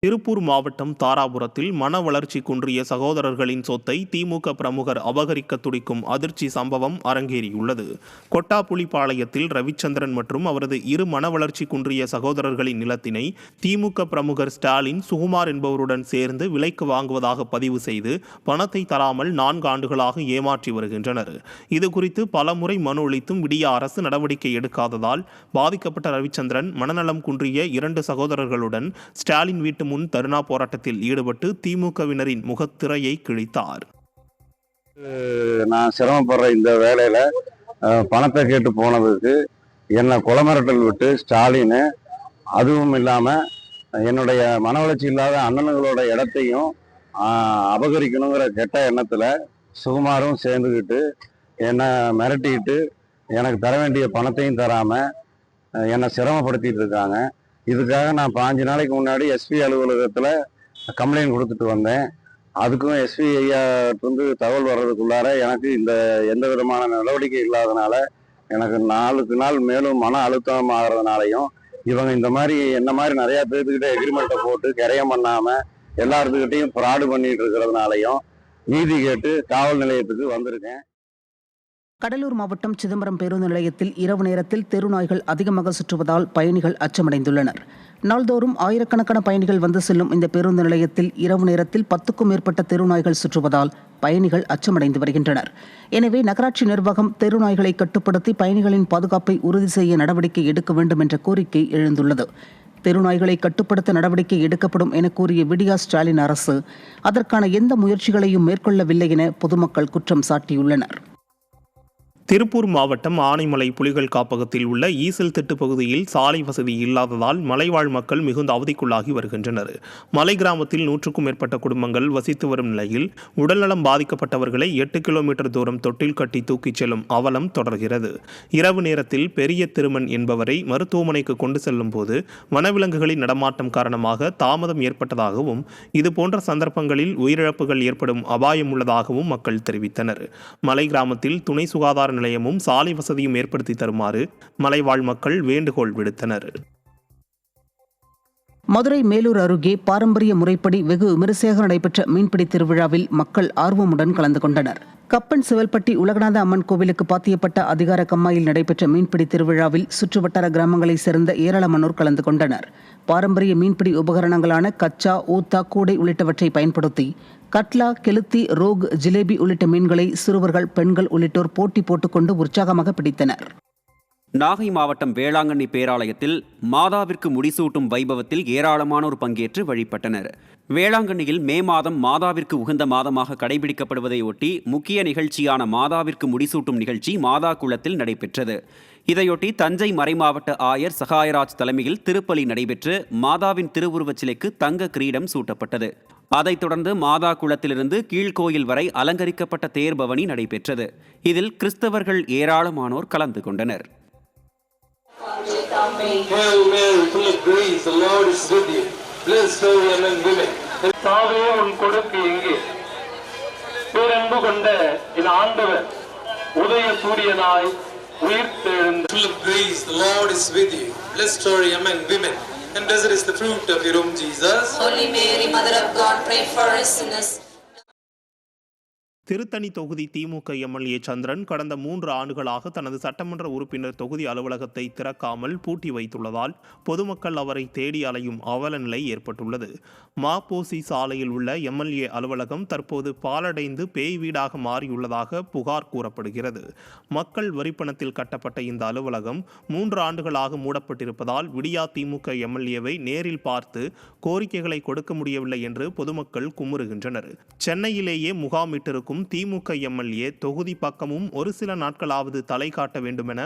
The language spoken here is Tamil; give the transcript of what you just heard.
திருப்பூர் மாவட்டம் தாராபுரத்தில் மன வளர்ச்சி குன்றிய சகோதரர்களின் சொத்தை திமுக பிரமுகர் அபகரிக்க துடிக்கும் அதிர்ச்சி சம்பவம் அரங்கேறியுள்ளது. கொட்டாப்புலிபாளையத்தில் ரவிச்சந்திரன் மற்றும் அவரது இரு மன வளர்ச்சி குன்றிய சகோதரர்களின் நிலத்தினை திமுக பிரமுகர் ஸ்டாலின், சுகுமார் என்பவருடன் சேர்ந்து விலைக்கு வாங்குவதாக பதிவு செய்து பணத்தை தராமல் 4 ஆண்டுகளாக ஏமாற்றி வருகின்றனர். இதுகுறித்து பலமுறை மனு அளித்தும் விடிய அரசு நடவடிக்கை எடுக்காததால் பாதிக்கப்பட்ட ரவிச்சந்திரன் மனநலம் குன்றிய 2 சகோதரர்களுடன் ஸ்டாலின் வீட்டு முன் தர்ணா போராட்டத்தில் ஈடுபட்டு திமுகவினரின் முகத்திரையை கிழித்தார். நான் சிரமப்படுற இந்த வேலையில பணத்தை கேட்டு போனதுக்கு என்னை கொலமிரட்டல் விட்டு ஸ்டாலின், அதுவும் இல்லாம என்னுடைய மன வளர்ச்சி இல்லாத அண்ணனுங்களோட இடத்தையும் அபகரிக்கணுங்கிற கெட்ட எண்ணத்துல சுகுமாரும் சேர்ந்துக்கிட்டு என்னை மிரட்டிக்கிட்டு எனக்கு தர வேண்டிய பணத்தையும் தராம என்னை சிரமப்படுத்திட்டு இருக்காங்க. இதுக்காக நான் 5 நாளைக்கு முன்னாடி எஸ்பி அலுவலகத்தில் கம்ப்ளைண்ட் கொடுத்துட்டு வந்தேன். அதுக்கும் எஸ்பி ஐயாட்டிருந்து தகவல் வர்றதுக்குள்ளார எனக்கு இந்த எந்த விதமான நடவடிக்கை இல்லாதனால எனக்கு நாளுக்கு நாள் மேலும் மன அழுத்தம் ஆகிறதுனாலையும், இவங்க இந்த மாதிரி என்ன மாதிரி நிறையா பேர்த்துக்கிட்ட எக்ரிமெண்ட்டை போட்டு கிரையம் பண்ணாமல் எல்லாத்துக்கிட்டையும் ஃப்ராடு பண்ணிட்டு இருக்கிறதுனாலையும் நீதி கேட்டு காவல் நிலையத்துக்கு வந்திருக்கேன். கடலூர் மாவட்டம் சிதம்பரம் பேருந்து நிலையத்தில் இரவு நேரத்தில் தெருநாய்கள் அதிகமாக சுற்றுவதால் பயணிகள் அச்சமடைந்துள்ளனர். நாள்தோறும் ஆயிரக்கணக்கான பயணிகள் வந்து செல்லும் இந்த பேருந்து நிலையத்தில் இரவு நேரத்தில் 10க்கும் மேற்பட்ட தெருநாய்கள் சுற்றுவதால் பயணிகள் அச்சமடைந்து வருகின்றனர். எனவே நகராட்சி நிர்வாகம் தெருநாய்களை கட்டுப்படுத்தி பயணிகளின் பாதுகாப்பை உறுதி செய்ய நடவடிக்கை எடுக்க வேண்டும் என்ற கோரிக்கை எழுந்துள்ளது. தெருநாய்களை கட்டுப்படுத்த நடவடிக்கை எடுக்கப்படும் என கூறிய விடியா ஸ்டாலின் அரசு அதற்கான எந்த முயற்சிகளையும் மேற்கொள்ளவில்லை என பொதுமக்கள் குற்றம் சாட்டியுள்ளனர். திருப்பூர் மாவட்டம் ஆனைமலை புலிகள் காப்பகத்தில் உள்ள ஈசல் திட்டு பகுதியில் சாலை வசதி இல்லாததால் மலைவாழ் மக்கள் மிகுந்த அவதிக்குள்ளாகி வருகின்றனர். மலை கிராமத்தில் 100க்கும் மேற்பட்ட குடும்பங்கள் வசித்து வரும் நிலையில் உடல்நலம் பாதிக்கப்பட்டவர்களை 8 கிலோமீட்டர் தூரம் தொட்டில் கட்டி தூக்கிச் செல்லும் அவலம் தொடர்கிறது. இரவு நேரத்தில் பெரிய திருமன் என்பவரை மருத்துவமனைக்கு கொண்டு செல்லும் போது வனவிலங்குகளின் நடமாட்டம் காரணமாக தாமதம் ஏற்பட்டதாகவும், இதுபோன்ற சந்தர்ப்பங்களில் உயிரிழப்புகள் ஏற்படும் அபாயம் உள்ளதாகவும் மக்கள் தெரிவித்தனர். மலை கிராமத்தில் துணை சுகாதார நிலையமும் சாலை வசதியும் ஏற்படுத்தி தருமாறு மலைவாழ் மக்கள் வேண்டுகோள் விடுத்தனர். மதுரை மேலூர் அருகே பாரம்பரிய முறைப்படி வெகு விமரிசையாக நடைபெற்ற மீன்பிடி திருவிழாவில் மக்கள் ஆர்வமுடன் கலந்து கொண்டனர். கப்பன் சிவல்பட்டி உலகநாத அம்மன் கோவிலுக்கு பாத்தியப்பட்ட அதிகார கம்மாயில் நடைபெற்ற மீன்பிடி திருவிழாவில் சுற்றுவட்டார கிராமங்களைச் சேர்ந்த ஏராளமானோர் கலந்து கொண்டனர். பாரம்பரிய மீன்பிடி உபகரணங்களான கச்சா, ஊத்தா, கூடை உள்ளிட்டவற்றை பயன்படுத்தி கட்லா, கெளுத்தி, ரோக், ஜிலேபி உள்ளிட்ட மீன்களை சிறுவர்கள், பெண்கள் உள்ளிட்டோர் போட்டி போட்டுக்கொண்டு உற்சாகமாக பிடித்தனர். நாகை மாவட்டம் வேளாங்கண்ணி பேராலயத்தில் மாதாவிற்கு முடிசூட்டும் வைபவத்தில் ஏராளமானோர் பங்கேற்று வழிபட்டனர். வேளாங்கண்ணியில் மே மாதம் மாதாவிற்கு உகந்த மாதமாக கடைபிடிக்கப்படுவதை ஒட்டி முக்கிய நிகழ்ச்சியான மாதாவிற்கு முடிசூட்டும் நிகழ்ச்சி மாதா குளத்தில் நடைபெற்றது. இதையொட்டி தஞ்சை மறைமாவட்ட ஆயர் சகாயராஜ் தலைமையில் திருப்பலி நடைபெற்று மாதாவின் திருவுருவச் சிலைக்கு தங்க கிரீடம் சூட்டப்பட்டது. அதைத் தொடர்ந்து மாதா குளத்திலிருந்து கீழ்கோயில் வரை அலங்கரிக்கப்பட்ட தேர்பவனி நடைபெற்றது. இதில் கிறிஸ்தவர்கள் ஏராளமானோர் கலந்து கொண்டனர். Hail Mary, full of grace, the Lord is with you. Blessed are you among women. தாவே உன் கொடுக்கு எங்கே? பேரன்பு கொண்ட என் ஆண்டவர் உதய சூரியனாய் உயிர்த்தெழுந்த. Full of grace, the Lord is with you. Blessed are you among women, and blessed is the fruit of your womb, Jesus. Holy Mary, Mother of God, pray for us sinners. Tiruttani தொகுதி திமுக எம்எல்ஏ சந்திரன் கடந்த 3 ஆண்டுகளாக தனது சட்டமன்ற உறுப்பினர் தொகுதி அலுவலகத்தை திறக்காமல் பூட்டி வைத்துள்ளதால் பொதுமக்கள் அவரை தேடி அலையும் அவல நிலை ஏற்பட்டுள்ளது. மாப்போசி சாலையில் உள்ள எம்எல்ஏ அலுவலகம் தற்போது பாலடைந்து பேய் வீடாக மாறியுள்ளதாக புகார் கூறப்படுகிறது. மக்கள் வரிப்பணத்தில் கட்டப்பட்ட இந்த அலுவலகம் 3 ஆண்டுகளாக மூடப்பட்டிருப்பதால் விடியா திமுக எம்எல்ஏவை நேரில் பார்த்து கோரிக்கைகளை கொடுக்க முடியவில்லை என்று பொதுமக்கள் குமுறுகின்றனர். சென்னையிலேயே முகாமிட்டிருக்கும் திமுக எம்எல்ஏ தொகுதி பக்கமும் ஒரு சில நாட்களாவது தலை காட்ட வேண்டுமென